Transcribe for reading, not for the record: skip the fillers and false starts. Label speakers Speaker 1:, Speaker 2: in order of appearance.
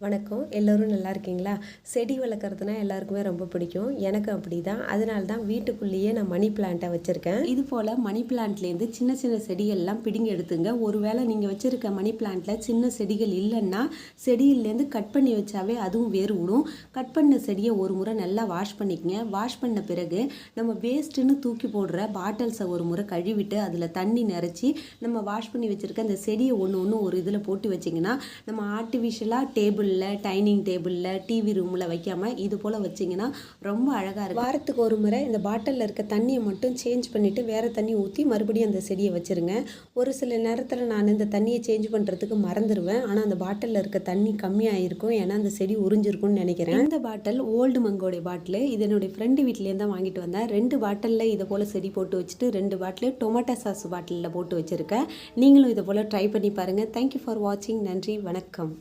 Speaker 1: வணக்கம். எல்லோரும் நல்லா இருக்கீங்களா? செடி வளர்க்குறதுனா எல்லாருக்குமே ரொம்ப பிடிக்கும். எனக்கு அப்படிதான். அதனால தான் வீட்டுக்குள்ளேயே நான் மணி பிளான்ட்டை வச்சுருக்கேன். இது போல் மணி பிளான்ட்லேருந்து சின்ன சின்ன செடிகள்லாம் பிடுங்கி எடுத்துங்க. ஒருவேளை நீங்கள் வச்சுருக்க மணி பிளான்ட்டில் சின்ன செடிகள் இல்லைன்னா செடியிலேருந்து கட் பண்ணி வச்சாவே அதுவும் வேர் விடும். கட் பண்ண செடியை ஒரு முறை நல்லா வாஷ் பண்ணிக்கங்க. வாஷ் பண்ண பிறகு நம்ம வேஸ்ட்டுன்னு தூக்கி போடுற பாட்டில்ஸை ஒரு முறை கழுவிட்டு அதில் தண்ணி நிறச்சி நம்ம வாஷ் பண்ணி வச்சுருக்க அந்த செடியை ஒன்று ஒரு இதில் போட்டு வச்சிங்கன்னா நம்ம ஆர்டிஃபிஷியலாக டேபிள் டைனிங் டேபிளில் டிவி ரூமில் வைக்காமல் இது போல் வச்சிங்கன்னா ரொம்ப அழகாக இருக்கும். வாரத்துக்கு ஒரு முறை இந்த பாட்டிலில் இருக்க தண்ணியை மட்டும் சேஞ்ச் பண்ணிவிட்டு வேறு தண்ணி ஊற்றி மறுபடியும் அந்த செடியை வச்சுருங்க. ஒரு சில நேரத்தில் நான் இந்த தண்ணியை சேஞ்ச் பண்ணுறதுக்கு மறந்துடுவேன். ஆனால் அந்த பாட்டிலில் இருக்க தண்ணி கம்மியாக இருக்கும். ஏன்னா அந்த செடி உறிஞ்சிருக்கும்னு நினைக்கிறேன். இந்த பாட்டில் ஓல்டு மங்கோடைய பாட்டில் இது என்னுடைய ஃப்ரெண்டு வீட்டிலேருந்து தான் வாங்கிட்டு வந்தேன். 2 பாட்டிலில் இதை போல் செடி போட்டு வச்சுட்டு 2 பாட்டில் டொமேட்டோ சாஸ் பாட்டிலில் போட்டு வச்சுருக்கேன். நீங்களும் இதை போல் ட்ரை பண்ணி பாருங்கள். தேங்க்யூ ஃபார் வாட்சிங். நன்றி, வணக்கம்.